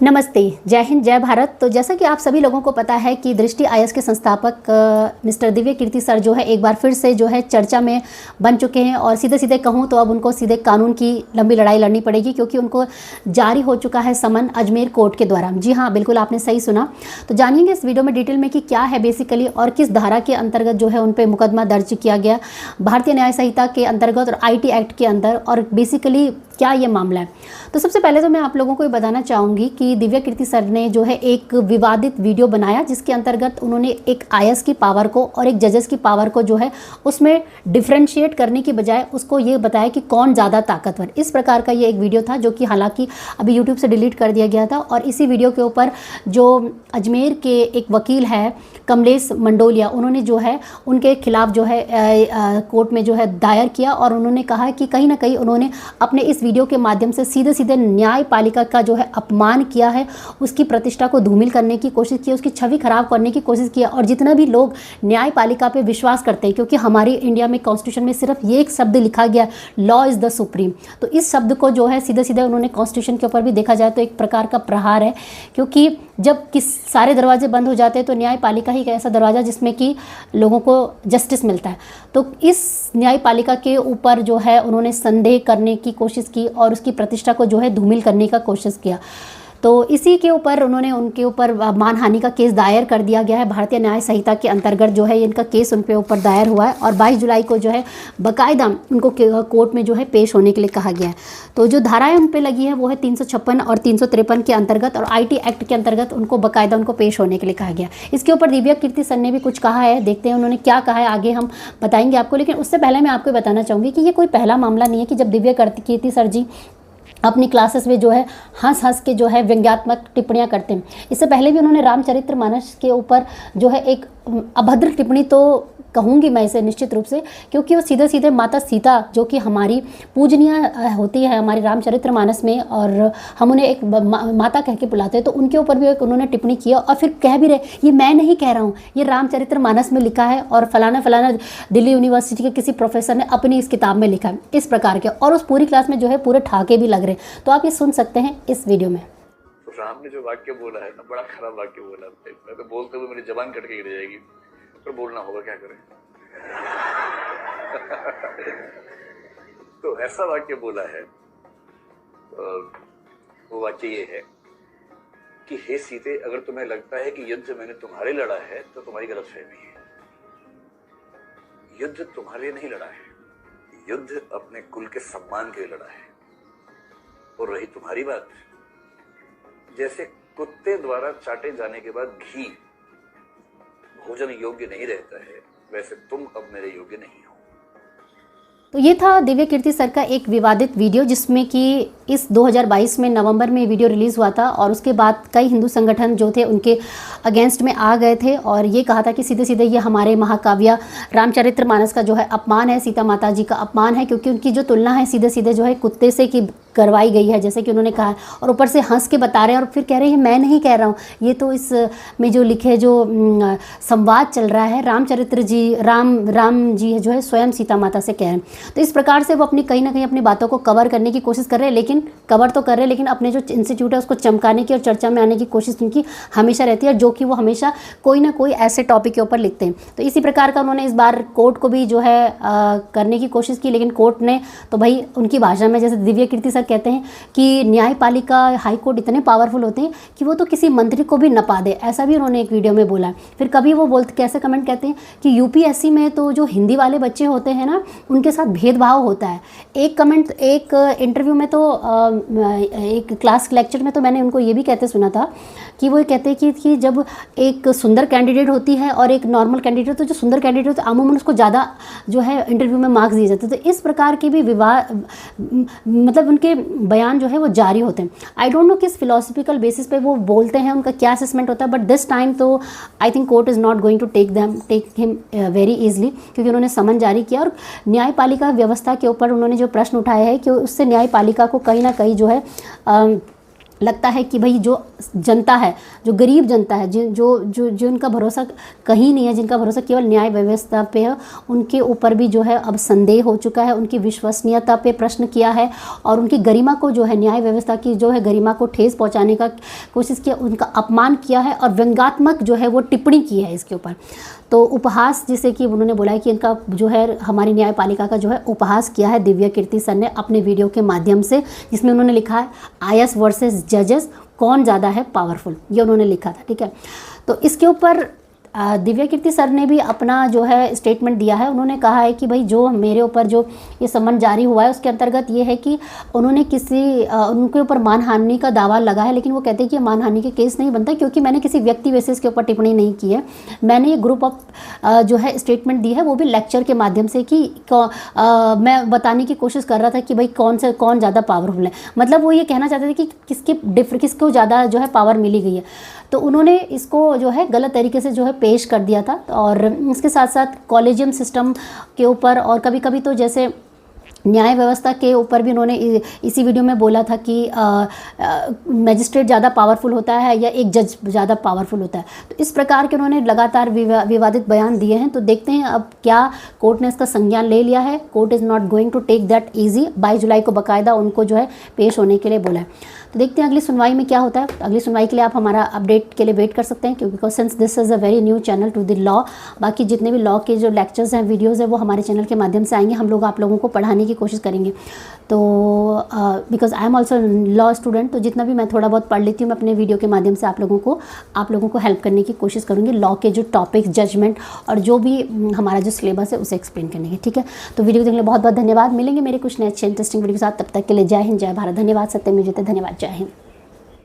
नमस्ते, जय हिंद, जय भारत। तो जैसा कि आप सभी लोगों को पता है कि दृष्टि आईएएस के संस्थापक मिस्टर दिव्य कीर्ति सर जो है एक बार फिर से जो है चर्चा में बन चुके हैं। और सीधे सीधे कहूँ तो अब उनको सीधे कानून की लंबी लड़ाई लड़नी पड़ेगी, क्योंकि उनको जारी हो चुका है समन अजमेर कोर्ट के द्वारा। जी हाँ, बिल्कुल आपने सही सुना। तो जानिएंगे इस वीडियो में डिटेल में कि क्या है बेसिकली और किस धारा के अंतर्गत जो है उन पर मुकदमा दर्ज किया गया, भारतीय न्याय संहिता के अंतर्गत और IT एक्ट के अंदर, और बेसिकली क्या ये मामला है। तो सबसे पहले तो मैं आप लोगों को ये बताना चाहूँगी कि दिव्य कीर्ति सर ने जो है एक विवादित वीडियो बनाया, जिसके अंतर्गत उन्होंने एक आईएएस की पावर को और एक जजेस की पावर को जो है उसमें डिफ्रेंशिएट करने की बजाय उसको ये बताया कि कौन ज़्यादा ताकतवर। इस प्रकार का ये एक वीडियो था, जो कि हालांकि अभी यूट्यूब से डिलीट कर दिया गया था। और इसी वीडियो के ऊपर जो अजमेर के एक वकील है कमलेश मंडोलिया, उन्होंने जो है उनके खिलाफ जो है कोर्ट में जो है दायर किया, और उन्होंने कहा कि कहीं ना कहीं उन्होंने अपने इस वीडियो के माध्यम से सीधे सीधे न्यायपालिका का जो है अपमान किया है, उसकी प्रतिष्ठा को धूमिल करने की कोशिश की, उसकी छवि खराब करने की कोशिश की। और जितना भी लोग न्यायपालिका पे विश्वास करते हैं, क्योंकि हमारी इंडिया में कॉन्स्टिट्यूशन में सिर्फ ये एक शब्द लिखा गया, लॉ इज़ द सुप्रीम, तो इस शब्द को जो है सीधे सीधे उन्होंने कॉन्स्टिट्यूशन के ऊपर भी देखा जाए तो एक प्रकार का प्रहार है। क्योंकि जब सारे दरवाजे बंद हो जाते हैं तो न्यायपालिका ही एक ऐसा दरवाज़ा जिसमें कि लोगों को जस्टिस मिलता है। तो इस न्यायपालिका के ऊपर जो है उन्होंने संदेह करने की कोशिश की और उसकी प्रतिष्ठा को जो है धूमिल करने का कोशिश किया। तो इसी के ऊपर उन्होंने उनके ऊपर मानहानि का केस दायर कर दिया गया है। भारतीय न्याय संहिता के अंतर्गत जो है इनका केस उन पे ऊपर दायर हुआ है, और 22 जुलाई को जो है बाकायदा उनको कोर्ट में जो है पेश होने के लिए कहा गया है। तो जो धाराएं उन पे लगी है वो है 356 और 353 के अंतर्गत, और IT एक्ट के अंतर्गत उनको बाकायदा उनको पेश होने के लिए कहा गया। इसके ऊपर दिव्य कीर्ति सर ने भी कुछ कहा है, देखते हैं उन्होंने क्या कहा है, आगे हम बताएंगे आपको। लेकिन उससे पहले मैं आपको बताना चाहूँगी कि ये कोई पहला मामला नहीं है कि जब दिव्य कीर्ति सर जी अपनी क्लासेस में जो है हंस हंस के जो है व्यंग्यात्मक टिप्पणियां करते हैं। इससे पहले भी उन्होंने रामचरितमानस के ऊपर जो है एक अभद्र टिप्पणी तो कहूँगी मैं इसे निश्चित रूप से, क्योंकि वो सीधे सीधे माता सीता जो कि हमारी पूजनीय होती है हमारे रामचरितमानस में, और हम उन्हें एक माता कह के बुलाते हैं, तो उनके ऊपर भी एक उन्होंने टिप्पणी किया। और फिर कह भी रहे, ये मैं नहीं कह रहा हूँ, ये रामचरितमानस में लिखा है और फलाना फलाना दिल्ली यूनिवर्सिटी के किसी प्रोफेसर ने अपनी इस किताब में लिखा है, इस प्रकार के। और उस पूरी क्लास में जो है पूरे ठाके भी लग रहे हैं। तो आप ये सुन सकते हैं इस वीडियो में। राम ने जो वाक्य बोला है ना, बड़ा खराब वाक्य बोला है। मैं तो बोलते हुए मेरी जबान कट के गिर जाएगी, पर बोलना होगा, क्या करें। तो ऐसा वाक्य बोला है, वो वाक्य ये है कि हे सीते, अगर तुम्हें लगता है कि युद्ध मैंने तुम्हारे लड़ा है तो तुम्हारी गलतफहमी है। युद्ध तुम्हारे लिए नहीं लड़ा है, युद्ध अपने कुल के सम्मान के लिए लड़ा है। और रही तुम्हारी बात, जैसे कुत्ते द्वारा चाटे जाने के बाद घी भोजन योग्य नहीं रहता है, वैसे तुम अब मेरे योग्य नहीं हो। तो ये था दिव्य कीर्ति सर का एक विवादित वीडियो, जिसमें कि इस 2022 में नवंबर में वीडियो रिलीज़ हुआ था, और उसके बाद कई हिंदू संगठन जो थे उनके अगेंस्ट में आ गए थे, और ये कहा था कि सीधे सीधे ये हमारे महाकाव्य रामचरितमानस का जो है अपमान है, सीता माता जी का अपमान है, क्योंकि उनकी जो तुलना है सीधे सीधे जो है कुत्ते से की करवाई गई है, जैसे कि उन्होंने कहा। और ऊपर से हंस के बता रहे हैं, और फिर कह रहे हैं मैं नहीं कह रहा हूँ, ये तो इस में जो लिखे जो संवाद चल रहा है, रामचरित्र जी राम जी जो है स्वयं सीता माता से कह रहे हैं। तो इस प्रकार से वो अपनी कहीं ना कहीं अपनी बातों को कवर करने की कोशिश कर रहे हैं, लेकिन कवर तो कर रहे हैं, लेकिन अपने जो इंस्टीट्यूट है उसको चमकाने की और चर्चा में आने की कोशिश उनकी हमेशा रहती है, जो कि वो हमेशा कोई ना कोई ऐसे टॉपिक के ऊपर लिखते हैं। तो इसी प्रकार का उन्होंने इस बार कोर्ट को भी जो है करने की कोशिश की, लेकिन कोर्ट ने तो भाई उनकी भाषा में, जैसे दिव्य कीर्ति सर कहते हैं कि न्यायपालिका हाई कोर्ट इतने पावरफुल होते हैं कि वो तो किसी मंत्री को भी नपा दे, ऐसा भी उन्होंने एक वीडियो में बोला। फिर कभी वो बोलते कैसे कमेंट कहते हैं कि UPSC में तो जो हिंदी वाले बच्चे होते हैं ना, उनके साथ भेदभाव होता है। एक कमेंट एक इंटरव्यू में तो एक क्लास लेक्चर में तो मैंने उनको ये भी कहते सुना था कि वो कहते हैं कि जब एक सुंदर कैंडिडेट होती है और एक नॉर्मल कैंडिडेट, तो जो सुंदर कैंडिडेट होता है अमूमन उसको ज़्यादा जो है इंटरव्यू में मार्क्स दिए जाते हैं। तो इस प्रकार के भी मतलब उनके बयान जो है वो जारी होते हैं। आई डोंट नो किस फिलोसफिकल बेसिस पे वो बोलते हैं, उनका क्या असेसमेंट होता है, बट दिस टाइम तो I think court is not going to take him very easily, क्योंकि उन्होंने समन जारी किया। और न्यायपालिका व्यवस्था के ऊपर उन्होंने जो प्रश्न उठाया है कि उससे न्यायपालिका को कहीं ना कहीं जो है लगता है कि भाई जो जनता है, जो गरीब जनता है, जिनका भरोसा कहीं नहीं है, जिनका भरोसा केवल न्याय व्यवस्था पे है, उनके ऊपर भी जो है अब संदेह हो चुका है, उनकी विश्वसनीयता पे प्रश्न किया है और उनकी गरिमा को जो है, न्याय व्यवस्था की जो है गरिमा को ठेस पहुंचाने का कोशिश किया, उनका अपमान किया है और व्यंग्यात्मक जो है वो टिप्पणी की है इसके ऊपर। तो उपहास, जिसे कि उन्होंने बोला है कि इनका जो है हमारी न्यायपालिका का जो है उपहास किया है दिव्या कीर्ति सर ने अपने वीडियो के माध्यम से, जिसमें उन्होंने लिखा है आईएएस वर्सेस जजेस, कौन ज़्यादा है पावरफुल, ये उन्होंने लिखा था। ठीक है, तो इसके ऊपर दिव्या कीर्ति सर ने भी अपना जो है स्टेटमेंट दिया है। उन्होंने कहा है कि भाई जो मेरे ऊपर जो ये सम्मन जारी हुआ है उसके अंतर्गत ये है कि उन्होंने उनके ऊपर मानहानि का दावा लगा है, लेकिन वो कहते हैं कि मानहानि के केस नहीं बनता क्योंकि मैंने किसी व्यक्ति बेसिस के ऊपर टिप्पणी नहीं की है। मैंने ये ग्रुप ऑफ जो है स्टेटमेंट दी है, वो भी लेक्चर के माध्यम से कि मैं बताने की कोशिश कर रहा था कि भाई कौन ज़्यादा पावरफुल है। मतलब वो ये कहना चाहते थे कि किसको ज़्यादा जो है पावर मिली गई है। तो उन्होंने इसको जो है गलत तरीके से जो है पेश कर दिया था। और इसके साथ साथ कॉलेजियम सिस्टम के ऊपर और कभी कभी तो जैसे न्याय व्यवस्था के ऊपर भी उन्होंने इसी वीडियो में बोला था कि मजिस्ट्रेट ज़्यादा पावरफुल होता है या एक जज ज़्यादा पावरफुल होता है। तो इस प्रकार के उन्होंने लगातार विवादित बयान दिए हैं। तो देखते हैं अब क्या कोर्ट ने इसका संज्ञान ले लिया है। Court is not going to take that easy. 22 जुलाई को बाकायदा उनको जो है पेश होने के लिए बोला है। तो देखते हैं अगली सुनवाई में क्या होता है। अगली सुनवाई के लिए आप हमारा अपडेट के लिए वेट कर सकते हैं, क्योंकि since this is a very new channel to the law, बाकी जितने भी लॉ के जो लेक्चर्स हैं, वीडियोज़ हैं, वो हमारे चैनल के माध्यम से आएंगे। हम लोग आप लोगों को पढ़ाने की कोशिश करेंगे। तो because I am also law student, तो जितना भी मैं थोड़ा बहुत पढ़ लेती हूँ, मैं अपने वीडियो के माध्यम से आप लोगों को हेल्प करने की कोशिश करूँगी। लॉ के जो टॉपिक्स, जजमेंट और जो भी हमारा जो सिलेबस है उसे एक्सप्लेन करने के। ठीक है, तो वीडियो देखने के लिए बहुत बहुत धन्यवाद। मिलेंगे मेरे कुछ नए अच्छे इंटरेस्टिंग वीडियो के साथ। तब तक के लिए जय हिंद, जय भारत। धन्यवाद। सत्यम विजेते। धन्यवाद। जय हिंद।